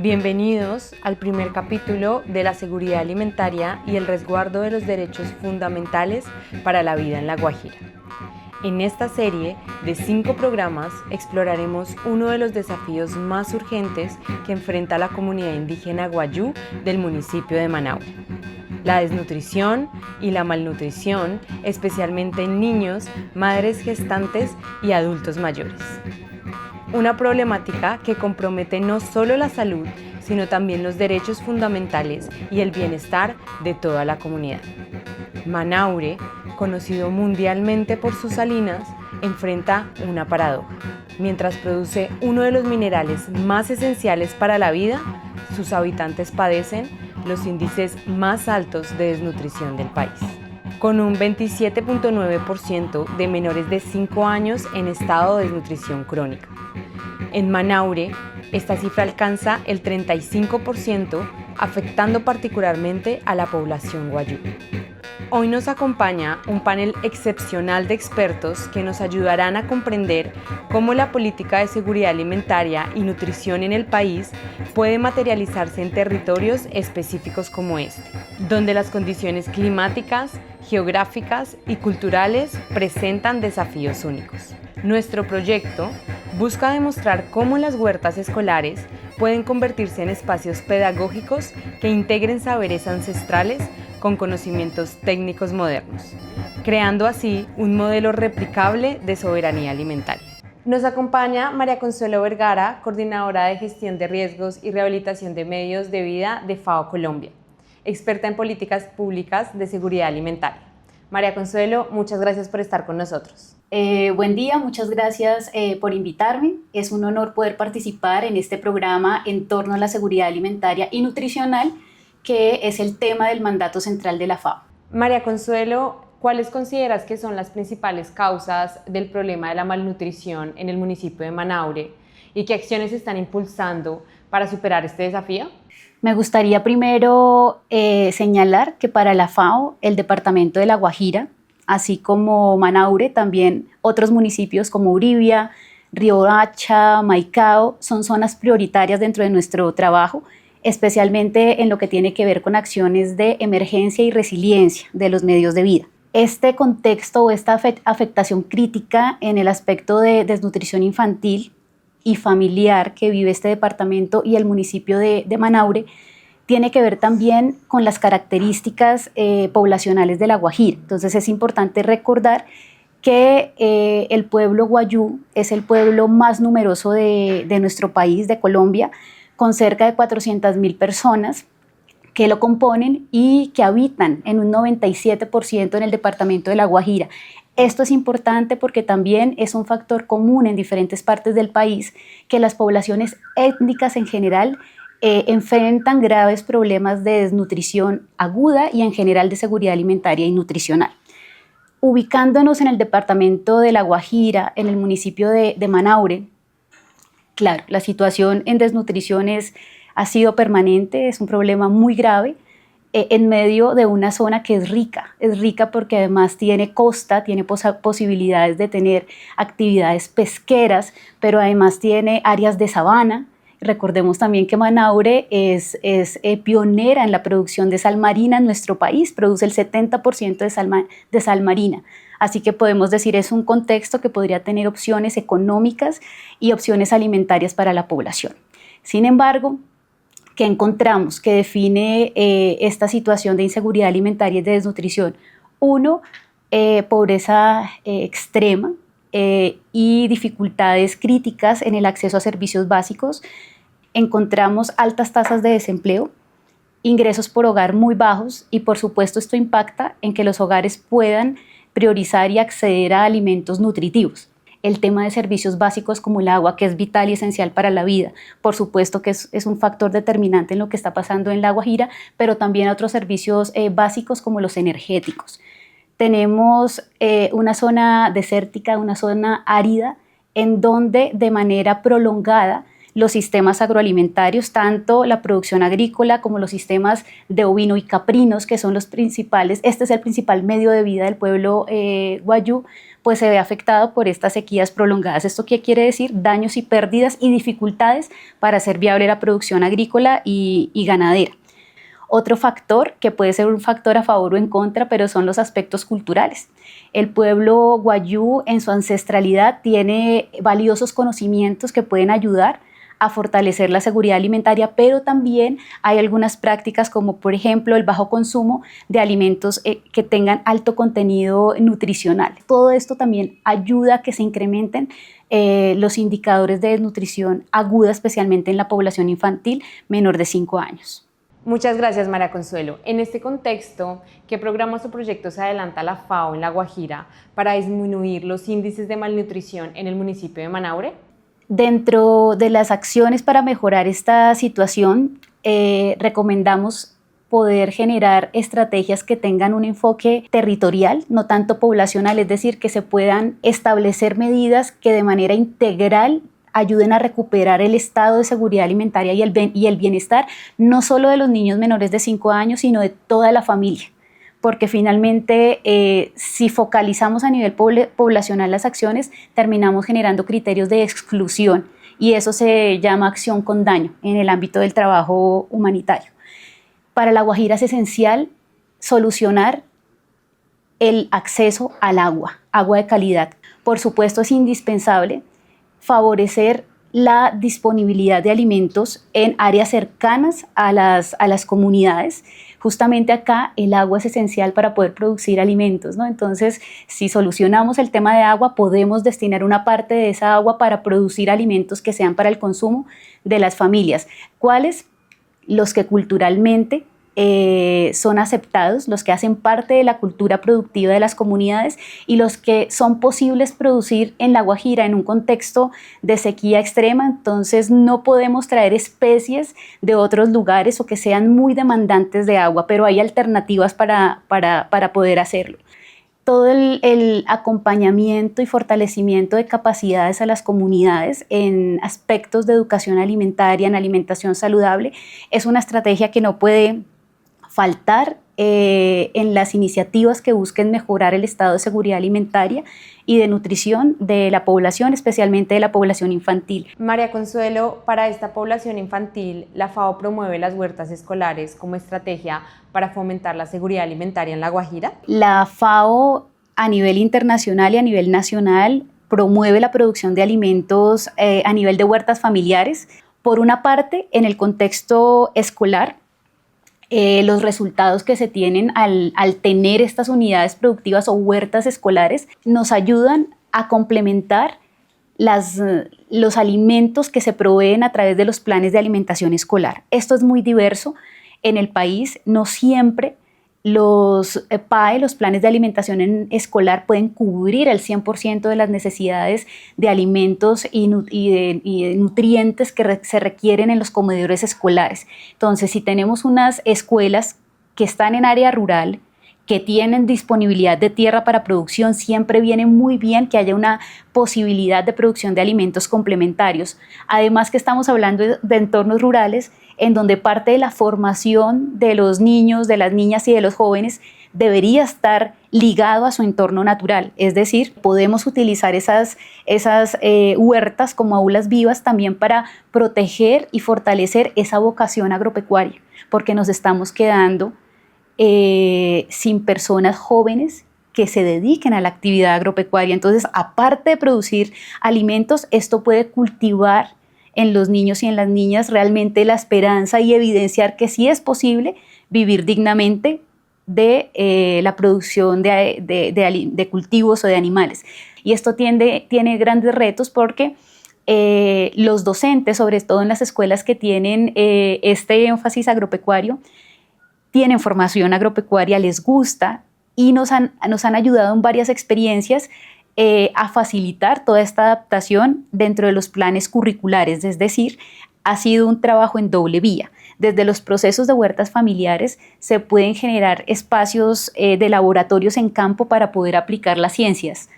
Bienvenidos al primer capítulo de la seguridad alimentaria y el resguardo de los derechos fundamentales para la vida en La Guajira. En esta serie de 5 programas exploraremos uno de los desafíos más urgentes que enfrenta la comunidad indígena guayú del municipio de Manaure: la desnutrición y la malnutrición, especialmente en niños, madres gestantes y adultos mayores. Una problemática que compromete no solo la salud, sino también los derechos fundamentales y el bienestar de toda la comunidad. Manaure, conocido mundialmente por sus salinas, enfrenta una paradoja. Mientras produce uno de los minerales más esenciales para la vida, sus habitantes padecen los índices más altos de desnutrición del país, con un 27.9% de menores de 5 años en estado de desnutrición crónica. En Manaure, esta cifra alcanza el 35%, afectando particularmente a la población guayú. Hoy nos acompaña un panel excepcional de expertos que nos ayudarán a comprender cómo la política de seguridad alimentaria y nutrición en el país puede materializarse en territorios específicos como este, donde las condiciones climáticas, geográficas y culturales presentan desafíos únicos. Nuestro proyecto busca demostrar cómo las huertas escolares pueden convertirse en espacios pedagógicos que integren saberes ancestrales con conocimientos técnicos modernos, creando así un modelo replicable de soberanía alimentaria. Nos acompaña María Consuelo Vergara, coordinadora de gestión de riesgos y rehabilitación de medios de vida de FAO Colombia, experta en políticas públicas de seguridad alimentaria. María Consuelo, muchas gracias por estar con nosotros. Buen día, muchas gracias por invitarme. Es un honor poder participar en este programa en torno a la seguridad alimentaria y nutricional, que es el tema del mandato central de la FAO. María Consuelo, ¿cuáles consideras que son las principales causas del problema de la malnutrición en el municipio de Manaure y qué acciones están impulsando para superar este desafío? Me gustaría primero señalar que para la FAO, el departamento de La Guajira, así como Manaure, también otros municipios como Uribia, Riohacha, Maicao, son zonas prioritarias dentro de nuestro trabajo, especialmente en lo que tiene que ver con acciones de emergencia y resiliencia de los medios de vida. Este contexto o esta afectación crítica en el aspecto de desnutrición infantil y familiar que vive este departamento y el municipio de Manaure tiene que ver también con las características poblacionales de La Guajira. Entonces es importante recordar que el pueblo guayú es el pueblo más numeroso de nuestro país, de Colombia, con cerca de 400.000 personas que lo componen y que habitan en un 97% en el departamento de La Guajira. Esto es importante porque también es un factor común en diferentes partes del país, que las poblaciones étnicas en general enfrentan graves problemas de desnutrición aguda y en general de seguridad alimentaria y nutricional. Ubicándonos en el departamento de La Guajira, en el municipio de Manaure, claro, la situación en desnutrición ha sido permanente, es un problema muy grave en medio de una zona que es rica porque además tiene costa, tiene posibilidades de tener actividades pesqueras, pero además tiene áreas de sabana. Recordemos también que Manaure es pionera en la producción de sal marina en nuestro país, produce el 70% de sal marina. Así que podemos decir es un contexto que podría tener opciones económicas y opciones alimentarias para la población. Sin embargo, ¿qué encontramos que define esta situación de inseguridad alimentaria y de desnutrición? Uno, pobreza extrema y dificultades críticas en el acceso a servicios básicos. Encontramos altas tasas de desempleo, ingresos por hogar muy bajos y por supuesto esto impacta en que los hogares puedan priorizar y acceder a alimentos nutritivos. El tema de servicios básicos como el agua, que es vital y esencial para la vida, por supuesto que es un factor determinante en lo que está pasando en La Guajira, pero también otros servicios básicos como los energéticos. Tenemos una zona desértica, una zona árida, en donde de manera prolongada los sistemas agroalimentarios, tanto la producción agrícola como los sistemas de ovino y caprinos, que son los principales, este es el principal medio de vida del pueblo guayú, pues se ve afectado por estas sequías prolongadas. ¿Esto qué quiere decir? Daños y pérdidas y dificultades para hacer viable la producción agrícola y ganadera. Otro factor, que puede ser un factor a favor o en contra, pero son los aspectos culturales. El pueblo guayú en su ancestralidad tiene valiosos conocimientos que pueden ayudar a fortalecer la seguridad alimentaria, pero también hay algunas prácticas como por ejemplo el bajo consumo de alimentos que tengan alto contenido nutricional. Todo esto también ayuda a que se incrementen los indicadores de desnutrición aguda, especialmente en la población infantil menor de 5 años. Muchas gracias, María Consuelo. En este contexto, ¿qué programas o proyectos adelanta la FAO en La Guajira para disminuir los índices de malnutrición en el municipio de Manaure? Dentro de las acciones para mejorar esta situación, recomendamos poder generar estrategias que tengan un enfoque territorial, no tanto poblacional, es decir, que se puedan establecer medidas que de manera integral ayuden a recuperar el estado de seguridad alimentaria y el bienestar, no solo de los niños menores de 5 años, sino de toda la familia. Porque finalmente, si focalizamos a nivel poblacional las acciones, terminamos generando criterios de exclusión y eso se llama acción con daño en el ámbito del trabajo humanitario. Para La Guajira es esencial solucionar el acceso al agua de calidad. Por supuesto, es indispensable favorecer la disponibilidad de alimentos en áreas cercanas a las comunidades. Justamente acá el agua es esencial para poder producir alimentos, ¿no? Entonces, si solucionamos el tema de agua, podemos destinar una parte de esa agua para producir alimentos que sean para el consumo de las familias. ¿Cuáles? Los que culturalmente son aceptados, los que hacen parte de la cultura productiva de las comunidades y los que son posibles producir en La Guajira en un contexto de sequía extrema. Entonces no podemos traer especies de otros lugares o que sean muy demandantes de agua, pero hay alternativas para poder hacerlo. Todo el acompañamiento y fortalecimiento de capacidades a las comunidades en aspectos de educación alimentaria, en alimentación saludable, es una estrategia que no puede faltar en las iniciativas que busquen mejorar el estado de seguridad alimentaria y de nutrición de la población, especialmente de la población infantil. María Consuelo, para esta población infantil, la FAO promueve las huertas escolares como estrategia para fomentar la seguridad alimentaria en La Guajira. La FAO a nivel internacional y a nivel nacional promueve la producción de alimentos a nivel de huertas familiares. Por una parte, en el contexto escolar, los resultados que se tienen al tener estas unidades productivas o huertas escolares nos ayudan a complementar los alimentos que se proveen a través de los planes de alimentación escolar. Esto es muy diverso en el país, no siempre los PAE, los planes de alimentación escolar, pueden cubrir el 100% de las necesidades de alimentos y de nutrientes que se requieren en los comedores escolares. Entonces, si tenemos unas escuelas que están en área rural, que tienen disponibilidad de tierra para producción, siempre viene muy bien que haya una posibilidad de producción de alimentos complementarios. Además que estamos hablando de entornos rurales en donde parte de la formación de los niños, de las niñas y de los jóvenes debería estar ligado a su entorno natural. Es decir, podemos utilizar esas huertas como aulas vivas también para proteger y fortalecer esa vocación agropecuaria, porque nos estamos quedando sin personas jóvenes que se dediquen a la actividad agropecuaria. Entonces, aparte de producir alimentos, esto puede cultivar en los niños y en las niñas realmente la esperanza y evidenciar que sí es posible vivir dignamente de la producción de cultivos o de animales. Y esto tiene grandes retos porque los docentes, sobre todo en las escuelas que tienen este énfasis agropecuario, tienen formación agropecuaria, les gusta y nos han ayudado en varias experiencias a facilitar toda esta adaptación dentro de los planes curriculares. Es decir, ha sido un trabajo en doble vía. Desde los procesos de huertas familiares se pueden generar espacios de laboratorios en campo para poder aplicar las ciencias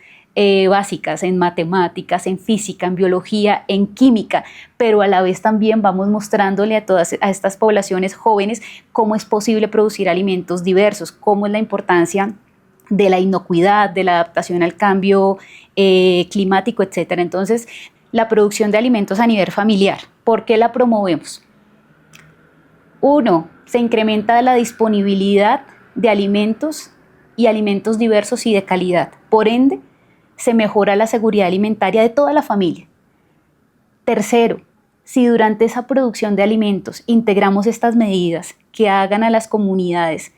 básicas en matemáticas, en física, en biología, en química, pero a la vez también vamos mostrándole a estas poblaciones jóvenes cómo es posible producir alimentos diversos, cómo es la importancia de la inocuidad, de la adaptación al cambio climático, etc. Entonces, la producción de alimentos a nivel familiar, ¿por qué la promovemos? Uno, se incrementa la disponibilidad de alimentos y alimentos diversos y de calidad. Por ende, se mejora la seguridad alimentaria de toda la familia. Tercero, si durante esa producción de alimentos integramos estas medidas que hagan a las comunidades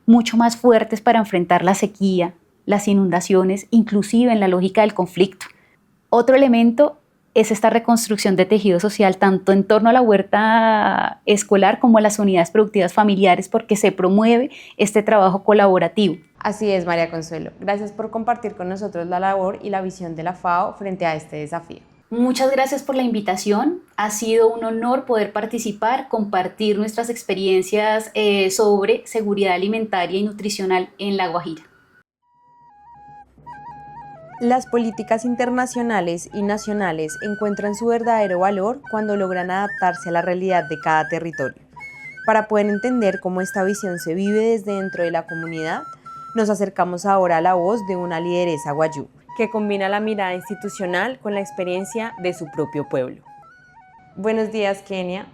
mucho más fuertes para enfrentar la sequía, las inundaciones, inclusive en la lógica del conflicto. Otro elemento es esta reconstrucción de tejido social, tanto en torno a la huerta escolar como a las unidades productivas familiares, porque se promueve este trabajo colaborativo. Así es, María Consuelo. Gracias por compartir con nosotros la labor y la visión de la FAO frente a este desafío. Muchas gracias por la invitación. Ha sido un honor poder participar, compartir nuestras experiencias sobre seguridad alimentaria y nutricional en La Guajira. Las políticas internacionales y nacionales encuentran su verdadero valor cuando logran adaptarse a la realidad de cada territorio. Para poder entender cómo esta visión se vive desde dentro de la comunidad, nos acercamos ahora a la voz de una lideresa guayú, que combina la mirada institucional con la experiencia de su propio pueblo. Buenos días, Kenia.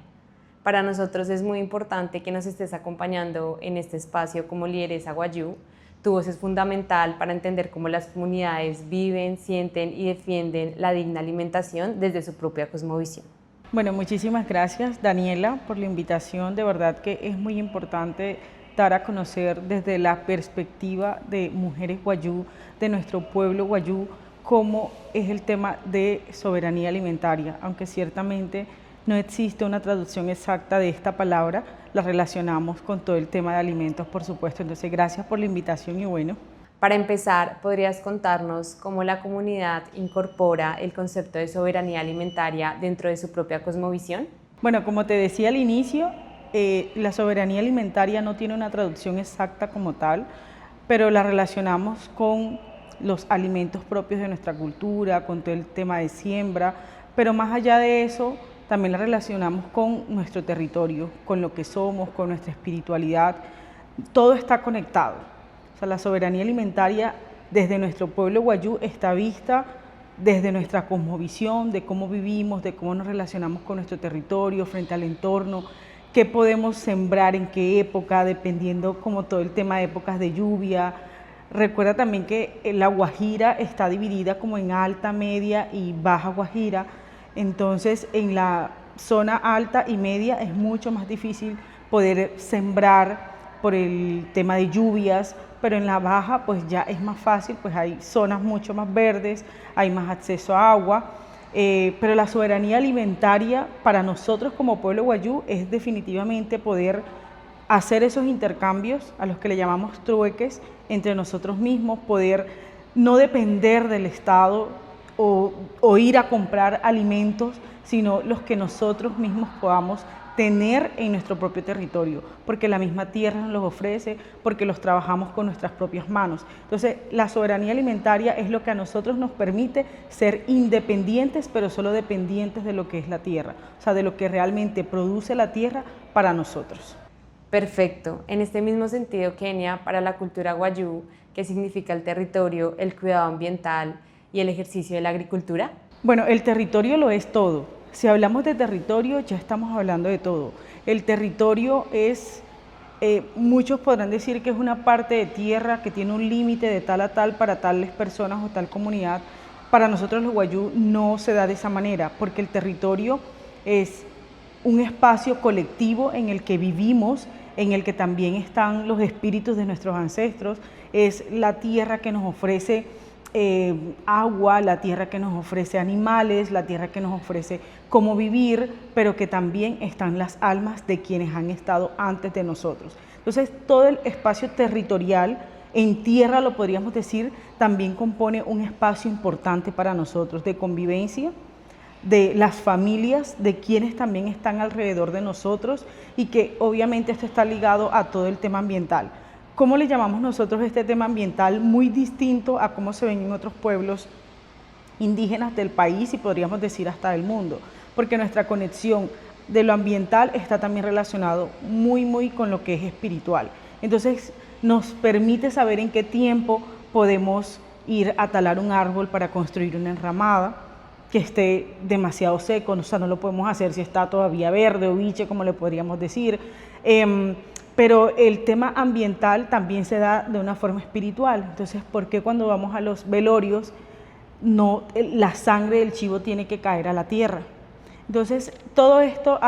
Para nosotros es muy importante que nos estés acompañando en este espacio como lideresa guayú. Tu voz es fundamental para entender cómo las comunidades viven, sienten y defienden la digna alimentación desde su propia cosmovisión. Bueno, muchísimas gracias, Daniela, por la invitación. De verdad que es muy importante dar a conocer desde la perspectiva de mujeres guayú, de nuestro pueblo guayú, cómo es el tema de soberanía alimentaria, aunque ciertamente no existe una traducción exacta de esta palabra, la relacionamos con todo el tema de alimentos, por supuesto. Entonces, gracias por la invitación y bueno. Para empezar, ¿podrías contarnos cómo la comunidad incorpora el concepto de soberanía alimentaria dentro de su propia cosmovisión? Bueno, como te decía al inicio, la soberanía alimentaria no tiene una traducción exacta como tal, pero la relacionamos con los alimentos propios de nuestra cultura, con todo el tema de siembra, pero más allá de eso, también la relacionamos con nuestro territorio, con lo que somos, con nuestra espiritualidad. Todo está conectado. O sea, la soberanía alimentaria desde nuestro pueblo guayú está vista desde nuestra cosmovisión, de cómo vivimos, de cómo nos relacionamos con nuestro territorio, frente al entorno, qué podemos sembrar en qué época, dependiendo como todo el tema de épocas de lluvia. Recuerda también que la Guajira está dividida como en alta, media y baja Guajira. Entonces, en la zona alta y media es mucho más difícil poder sembrar por el tema de lluvias, pero en la baja pues ya es más fácil, pues hay zonas mucho más verdes, hay más acceso a agua, pero la soberanía alimentaria para nosotros como pueblo guayú es definitivamente poder hacer esos intercambios a los que le llamamos trueques entre nosotros mismos, poder no depender del Estado o ir a comprar alimentos, sino los que nosotros mismos podamos tener en nuestro propio territorio, porque la misma tierra nos los ofrece, porque los trabajamos con nuestras propias manos. Entonces, la soberanía alimentaria es lo que a nosotros nos permite ser independientes, pero solo dependientes de lo que es la tierra, o sea, de lo que realmente produce la tierra para nosotros. Perfecto. En este mismo sentido, Kenia, para la cultura guayú, ¿qué significa el territorio, el cuidado ambiental y el ejercicio de la agricultura? Bueno, el territorio lo es todo. Si hablamos de territorio, ya estamos hablando de todo. El territorio es, muchos podrán decir que es una parte de tierra que tiene un límite de tal a tal para tales personas o tal comunidad. Para nosotros los guayú no se da de esa manera, porque el territorio es un espacio colectivo en el que vivimos, en el que también están los espíritus de nuestros ancestros, es la tierra que nos ofrece agua, la tierra que nos ofrece animales, la tierra que nos ofrece cómo vivir, pero que también están las almas de quienes han estado antes de nosotros. Entonces, todo el espacio territorial en tierra, lo podríamos decir, también compone un espacio importante para nosotros de convivencia, de las familias, de quienes también están alrededor de nosotros y que obviamente esto está ligado a todo el tema ambiental. ¿Cómo le llamamos nosotros este tema ambiental? Muy distinto a cómo se ven en otros pueblos indígenas del país y podríamos decir hasta del mundo, porque nuestra conexión de lo ambiental está también relacionado muy con lo que es espiritual. Entonces, nos permite saber en qué tiempo podemos ir a talar un árbol para construir una enramada que esté demasiado seco, o sea, no lo podemos hacer si está todavía verde o biche, como le podríamos decir. Pero el tema ambiental también se da de una forma espiritual. Entonces, ¿por qué cuando vamos a los velorios la sangre del chivo tiene que caer a la tierra? Entonces, todo esto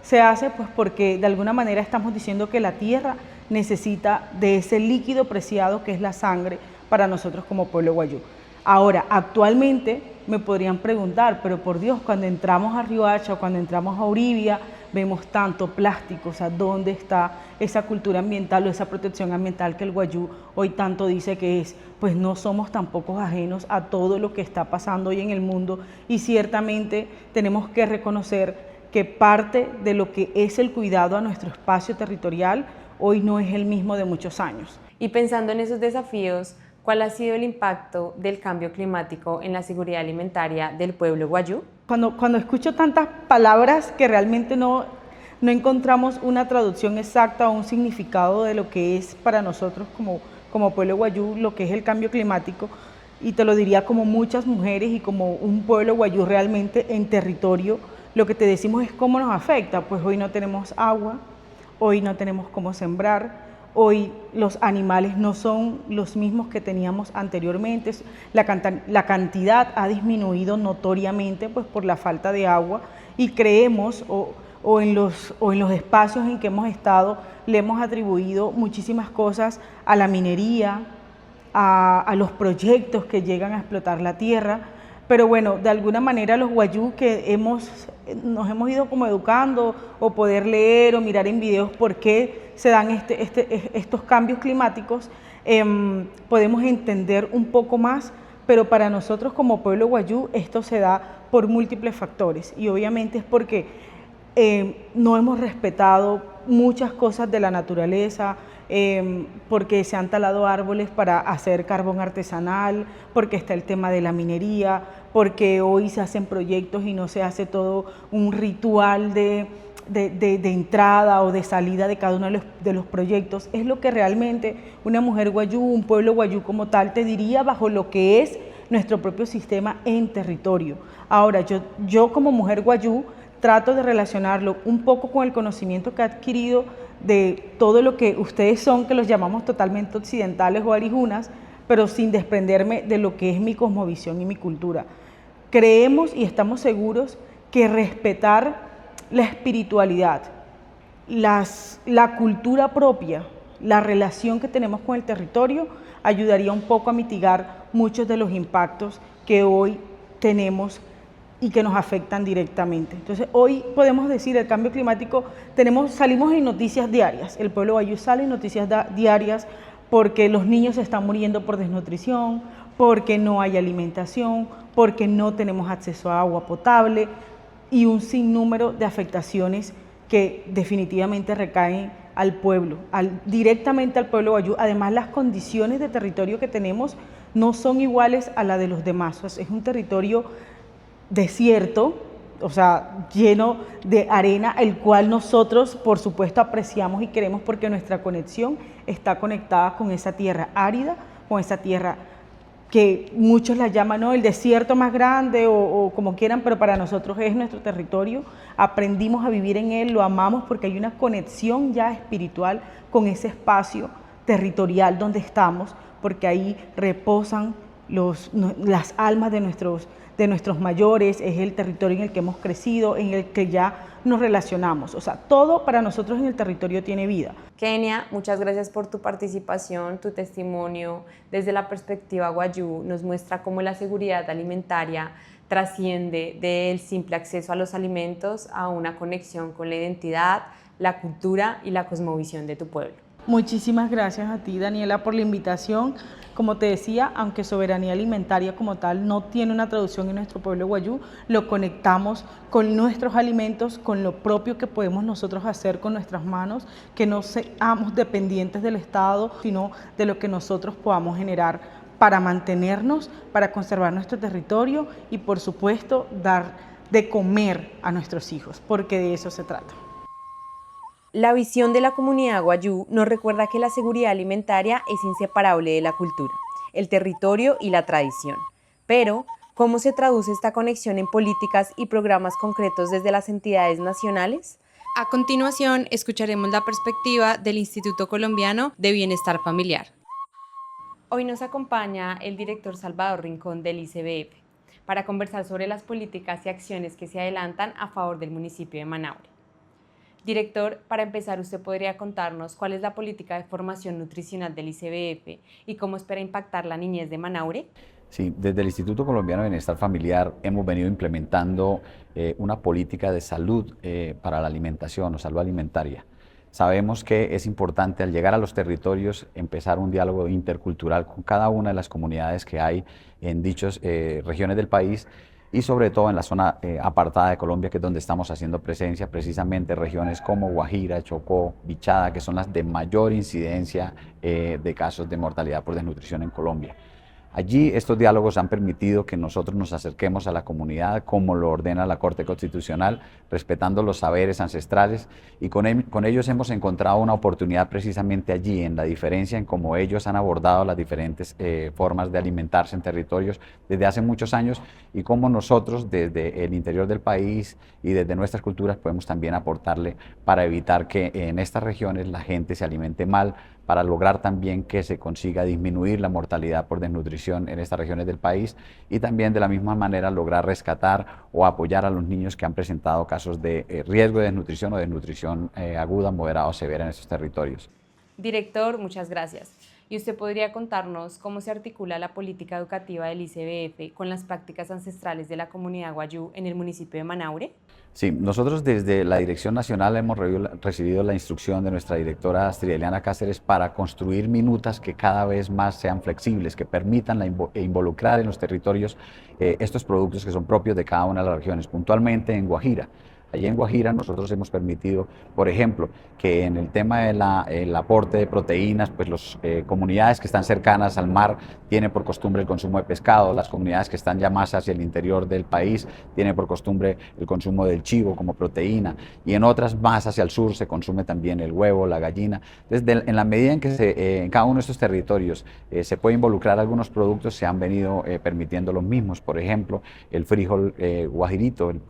se hace pues porque de alguna manera estamos diciendo que la tierra necesita de ese líquido preciado que es la sangre para nosotros como pueblo wayuu. Ahora, actualmente me podrían preguntar, pero por Dios, cuando entramos a Riohacha o cuando entramos a Uribia, vemos tanto plástico, o sea, ¿dónde está esa cultura ambiental o esa protección ambiental que el wayuu hoy tanto dice que es? Pues no somos tampoco ajenos a todo lo que está pasando hoy en el mundo y ciertamente tenemos que reconocer que parte de lo que es el cuidado a nuestro espacio territorial hoy no es el mismo de muchos años. Y pensando en esos desafíos, ¿cuál ha sido el impacto del cambio climático en la seguridad alimentaria del pueblo wayuu? Cuando escucho tantas palabras que realmente no encontramos una traducción exacta o un significado de lo que es para nosotros como pueblo wayuu, lo que es el cambio climático, y te lo diría como muchas mujeres y como un pueblo wayuu realmente en territorio, lo que te decimos es cómo nos afecta. Pues hoy no tenemos agua, hoy no tenemos cómo sembrar, hoy los animales no son los mismos que teníamos anteriormente, la cantidad ha disminuido notoriamente pues, por la falta de agua y creemos o en los espacios en que hemos estado le hemos atribuido muchísimas cosas a la minería, a los proyectos que llegan a explotar la tierra, pero bueno, de alguna manera los wayuu que nos hemos ido como educando o poder leer o mirar en videos por qué se dan estos cambios climáticos, podemos entender un poco más, pero para nosotros como pueblo wayuu esto se da por múltiples factores y obviamente es porque no hemos respetado muchas cosas de la naturaleza, porque se han talado árboles para hacer carbón artesanal, porque está el tema de la minería, porque hoy se hacen proyectos y no se hace todo un ritual de entrada o de salida de cada uno de los proyectos. Es lo que realmente una mujer wayuu, un pueblo wayuu como tal, te diría bajo lo que es nuestro propio sistema en territorio. Ahora, yo como mujer wayuu trato de relacionarlo un poco con el conocimiento que he adquirido de todo lo que ustedes son, que los llamamos totalmente occidentales o arijunas, pero sin desprenderme de lo que es mi cosmovisión y mi cultura. Creemos y estamos seguros que respetar la espiritualidad, la cultura propia, la relación que tenemos con el territorio, ayudaría un poco a mitigar muchos de los impactos que hoy tenemos y que nos afectan directamente. Entonces, hoy podemos decir, el cambio climático, salimos en noticias diarias, el pueblo wayuu sale en noticias diarias porque los niños se están muriendo por desnutrición, porque no hay alimentación, porque no tenemos acceso a agua potable y un sinnúmero de afectaciones que definitivamente recaen al pueblo, directamente al pueblo wayuu. Además, las condiciones de territorio que tenemos no son iguales a las de los demás. O sea, es un territorio desierto, o sea, lleno de arena, el cual nosotros, por supuesto, apreciamos y queremos porque nuestra conexión está conectada con esa tierra árida, con esa tierra que muchos la llaman, ¿no?, el desierto más grande o como quieran, pero para nosotros es nuestro territorio. Aprendimos a vivir en él, lo amamos porque hay una conexión ya espiritual con ese espacio territorial donde estamos, porque ahí reposan las almas de nuestros mayores, es el territorio en el que hemos crecido, en el que ya nos relacionamos. O sea, todo para nosotros en el territorio tiene vida. Kenia, muchas gracias por tu participación, tu testimonio desde la perspectiva wayuu nos muestra cómo la seguridad alimentaria trasciende del simple acceso a los alimentos a una conexión con la identidad, la cultura y la cosmovisión de tu pueblo. Muchísimas gracias a ti, Daniela, por la invitación. Como te decía, aunque soberanía alimentaria como tal no tiene una traducción en nuestro pueblo wayuu, lo conectamos con nuestros alimentos, con lo propio que podemos nosotros hacer con nuestras manos, que no seamos dependientes del Estado, sino de lo que nosotros podamos generar para mantenernos, para conservar nuestro territorio y, por supuesto, dar de comer a nuestros hijos, porque de eso se trata. La visión de la comunidad wayuu nos recuerda que la seguridad alimentaria es inseparable de la cultura, el territorio y la tradición. Pero, ¿cómo se traduce esta conexión en políticas y programas concretos desde las entidades nacionales? A continuación, escucharemos la perspectiva del Instituto Colombiano de Bienestar Familiar. Hoy nos acompaña el director Salvador Rincón del ICBF para conversar sobre las políticas y acciones que se adelantan a favor del municipio de Manaure. Director, para empezar, ¿usted podría contarnos cuál es la política de formación nutricional del ICBF y cómo espera impactar la niñez de Manaure? Sí, desde el Instituto Colombiano de Bienestar Familiar hemos venido implementando una política de salud para la alimentación o salud alimentaria. Sabemos que es importante al llegar a los territorios empezar un diálogo intercultural con cada una de las comunidades que hay en dichas regiones del país y sobre todo en la zona apartada de Colombia, que es donde estamos haciendo presencia, precisamente regiones como Guajira, Chocó, Bichada, que son las de mayor incidencia de casos de mortalidad por desnutrición en Colombia. Allí estos diálogos han permitido que nosotros nos acerquemos a la comunidad como lo ordena la Corte Constitucional, respetando los saberes ancestrales, y con ellos hemos encontrado una oportunidad precisamente allí, en la diferencia en cómo ellos han abordado las diferentes formas de alimentarse en territorios desde hace muchos años, y cómo nosotros desde el interior del país y desde nuestras culturas podemos también aportarle para evitar que en estas regiones la gente se alimente mal, para lograr también que se consiga disminuir la mortalidad por desnutrición en estas regiones del país, y también de la misma manera lograr rescatar o apoyar a los niños que han presentado casos de riesgo de desnutrición o desnutrición aguda, moderada o severa en estos territorios. Director, muchas gracias. ¿Y usted podría contarnos cómo se articula la política educativa del ICBF con las prácticas ancestrales de la comunidad wayuu en el municipio de Manaure? Sí, nosotros desde la Dirección Nacional hemos recibido la instrucción de nuestra directora Astrid Eliana Cáceres para construir minutas que cada vez más sean flexibles, que permitan involucrar en los territorios estos productos que son propios de cada una de las regiones, puntualmente en Guajira. Allí en Guajira nosotros hemos permitido, por ejemplo, que en el tema del aporte de proteínas, pues las comunidades que están cercanas al mar tienen por costumbre el consumo de pescado, las comunidades que están ya más hacia el interior del país tienen por costumbre el consumo del chivo como proteína, y en otras más hacia el sur se consume también el huevo, la gallina. Entonces, en la medida en que en cada uno de estos territorios se puede involucrar algunos productos, se han venido permitiendo los mismos. Por ejemplo, el frijol guajirito, el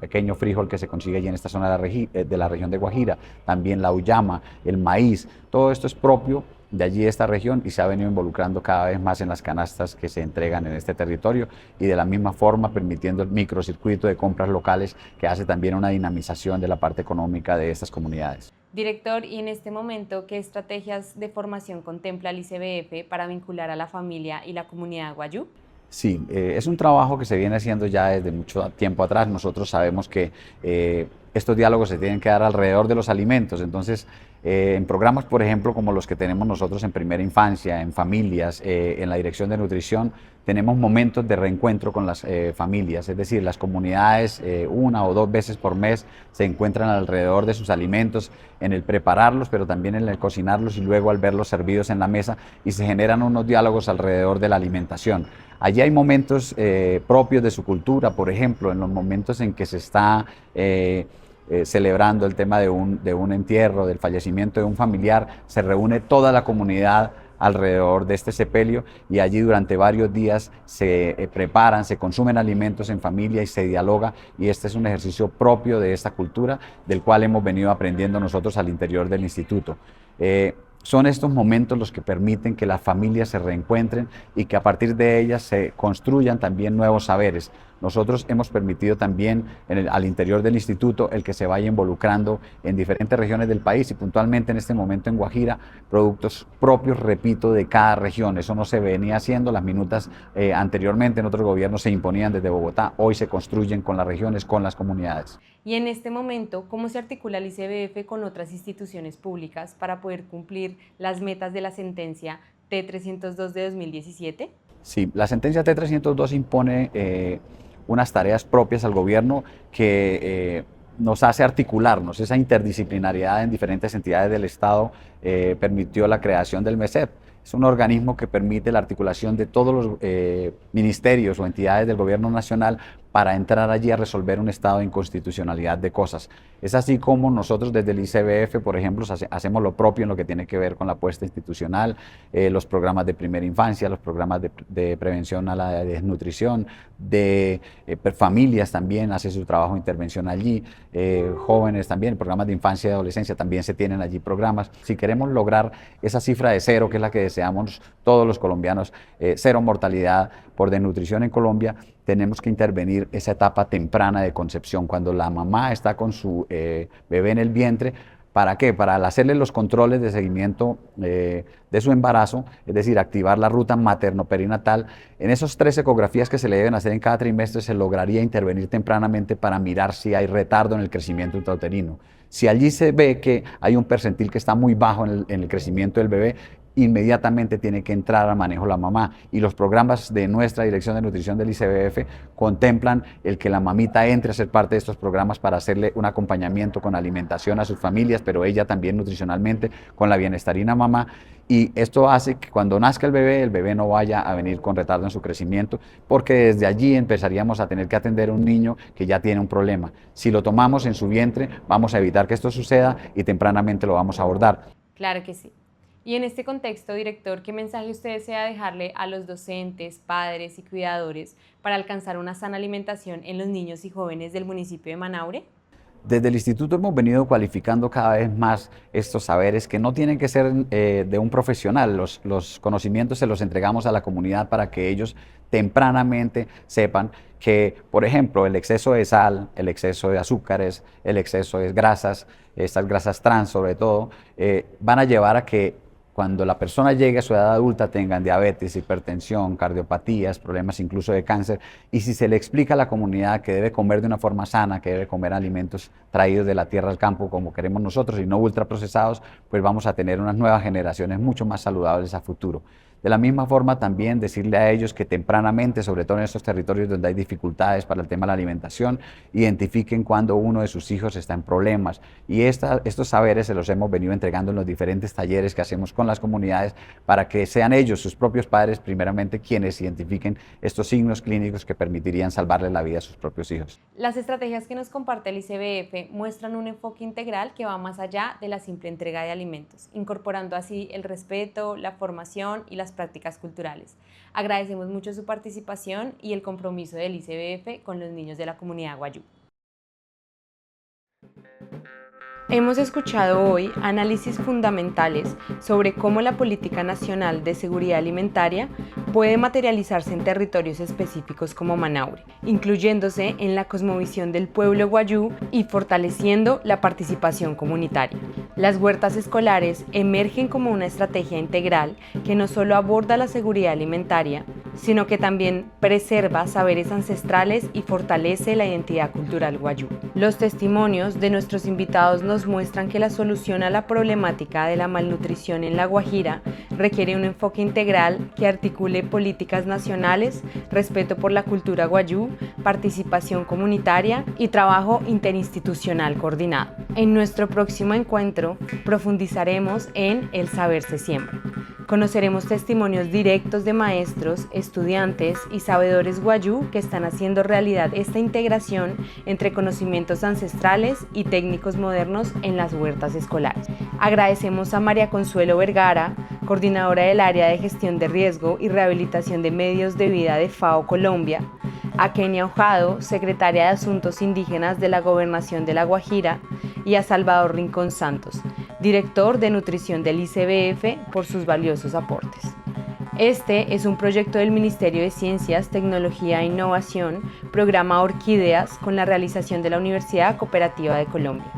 pequeño frijol que se consigue allí en esta zona de la región de Guajira, también la uyama, el maíz, todo esto es propio de allí de esta región y se ha venido involucrando cada vez más en las canastas que se entregan en este territorio, y de la misma forma permitiendo el microcircuito de compras locales que hace también una dinamización de la parte económica de estas comunidades. Director, y en este momento, ¿qué estrategias de formación contempla el ICBF para vincular a la familia y la comunidad wayuu? Sí, es un trabajo que se viene haciendo ya desde mucho tiempo atrás. Nosotros sabemos que estos diálogos se tienen que dar alrededor de los alimentos. Entonces, en programas, por ejemplo, como los que tenemos nosotros en primera infancia, en familias, en la Dirección de Nutrición, tenemos momentos de reencuentro con las familias, es decir, las comunidades una o dos veces por mes se encuentran alrededor de sus alimentos, en el prepararlos, pero también en el cocinarlos y luego al verlos servidos en la mesa, y se generan unos diálogos alrededor de la alimentación. Allí hay momentos propios de su cultura, por ejemplo, en los momentos en que se está celebrando el tema de un entierro, del fallecimiento de un familiar, se reúne toda la comunidad alrededor de este sepelio, y allí durante varios días se preparan, se consumen alimentos en familia y se dialoga, y este es un ejercicio propio de esta cultura del cual hemos venido aprendiendo nosotros al interior del instituto. Son estos momentos los que permiten que las familias se reencuentren y que a partir de ellas se construyan también nuevos saberes. Nosotros hemos permitido también al interior del instituto el que se vaya involucrando en diferentes regiones del país, y puntualmente en este momento en Guajira, productos propios, repito, de cada región. Eso no se venía haciendo, las minutas anteriormente en otros gobiernos se imponían desde Bogotá, hoy se construyen con las regiones, con las comunidades. Y en este momento, ¿cómo se articula el ICBF con otras instituciones públicas para poder cumplir las metas de la sentencia T302 de 2017? Sí, la sentencia T302 impone unas tareas propias al gobierno que nos hace articularnos. Esa interdisciplinariedad en diferentes entidades del Estado permitió la creación del MESEP. Es un organismo que permite la articulación de todos los ministerios o entidades del gobierno nacional para entrar allí a resolver un estado de inconstitucionalidad de cosas. Es así como nosotros desde el ICBF, por ejemplo, hacemos lo propio en lo que tiene que ver con la apuesta institucional, los programas de primera infancia, los programas de prevención a la desnutrición, de familias también hace su trabajo de intervención allí, jóvenes también, programas de infancia y adolescencia también se tienen allí programas. Si queremos lograr esa cifra de 0, que es la que deseamos todos los colombianos, 0 mortalidad por desnutrición en Colombia, tenemos que intervenir esa etapa temprana de concepción, cuando la mamá está con su bebé en el vientre. ¿Para qué? Para hacerle los controles de seguimiento de su embarazo, es decir, activar la ruta materno-perinatal. En esas 3 ecografías que se le deben hacer en cada trimestre se lograría intervenir tempranamente para mirar si hay retardo en el crecimiento intrauterino. Si allí se ve que hay un percentil que está muy bajo en el crecimiento del bebé, inmediatamente tiene que entrar al manejo la mamá, y los programas de nuestra Dirección de Nutrición del ICBF contemplan el que la mamita entre a ser parte de estos programas para hacerle un acompañamiento con alimentación a sus familias, pero ella también nutricionalmente con la bienestarina mamá, y esto hace que cuando nazca el bebé no vaya a venir con retardo en su crecimiento, porque desde allí empezaríamos a tener que atender a un niño que ya tiene un problema. Si lo tomamos en su vientre, vamos a evitar que esto suceda y tempranamente lo vamos a abordar. Claro que sí. Y en este contexto, director, ¿qué mensaje usted desea dejarle a los docentes, padres y cuidadores para alcanzar una sana alimentación en los niños y jóvenes del municipio de Manaure? Desde el instituto hemos venido cualificando cada vez más estos saberes que no tienen que ser de un profesional. Los conocimientos se los entregamos a la comunidad para que ellos tempranamente sepan que, por ejemplo, el exceso de sal, el exceso de azúcares, el exceso de grasas, estas grasas trans sobre todo, van a llevar a que cuando la persona llegue a su edad adulta tengan diabetes, hipertensión, cardiopatías, problemas incluso de cáncer. Y si se le explica a la comunidad que debe comer de una forma sana, que debe comer alimentos traídos de la tierra al campo como queremos nosotros y no ultraprocesados, pues vamos a tener unas nuevas generaciones mucho más saludables a futuro. De la misma forma también decirle a ellos que tempranamente, sobre todo en estos territorios donde hay dificultades para el tema de la alimentación, identifiquen cuando uno de sus hijos está en problemas. Y estos saberes se los hemos venido entregando en los diferentes talleres que hacemos con las comunidades para que sean ellos, sus propios padres, primeramente quienes identifiquen estos signos clínicos que permitirían salvarle la vida a sus propios hijos. Las estrategias que nos comparte el ICBF muestran un enfoque integral que va más allá de la simple entrega de alimentos, incorporando así el respeto, la formación y las prácticas culturales. Agradecemos mucho su participación y el compromiso del ICBF con los niños de la comunidad Wayuu. Hemos escuchado hoy análisis fundamentales sobre cómo la Política Nacional de Seguridad Alimentaria puede materializarse en territorios específicos como Manaure, incluyéndose en la cosmovisión del pueblo Wayuu y fortaleciendo la participación comunitaria. Las huertas escolares emergen como una estrategia integral que no solo aborda la seguridad alimentaria, sino que también preserva saberes ancestrales y fortalece la identidad cultural Wayuu. Los testimonios de nuestros invitados nos muestran que la solución a la problemática de la malnutrición en La Guajira requiere un enfoque integral que articule políticas nacionales, respeto por la cultura Wayuu, participación comunitaria y trabajo interinstitucional coordinado. En nuestro próximo encuentro profundizaremos en El saber se siembra. Conoceremos testimonios directos de maestros, estudiantes y sabedores Wayuu que están haciendo realidad esta integración entre conocimientos ancestrales y técnicos modernos en las huertas escolares. Agradecemos a María Consuelo Vergara, coordinadora del área de gestión de riesgo y rehabilitación de medios de vida de FAO Colombia, a Kenia Ojado, secretaria de Asuntos Indígenas de la Gobernación de La Guajira, y a Salvador Rincón Santos, director de Nutrición del ICBF, por sus valiosos aportes. Este es un proyecto del Ministerio de Ciencias, Tecnología e Innovación, programa Orquídeas, con la realización de la Universidad Cooperativa de Colombia,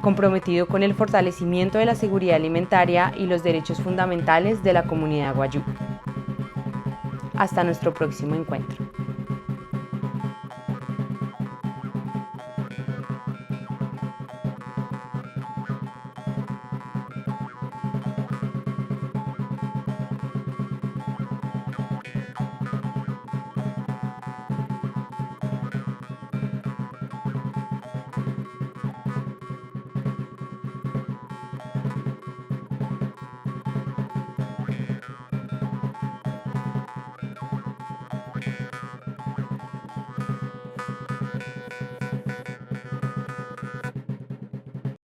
comprometido con el fortalecimiento de la seguridad alimentaria y los derechos fundamentales de la comunidad Wayuu. Hasta nuestro próximo encuentro.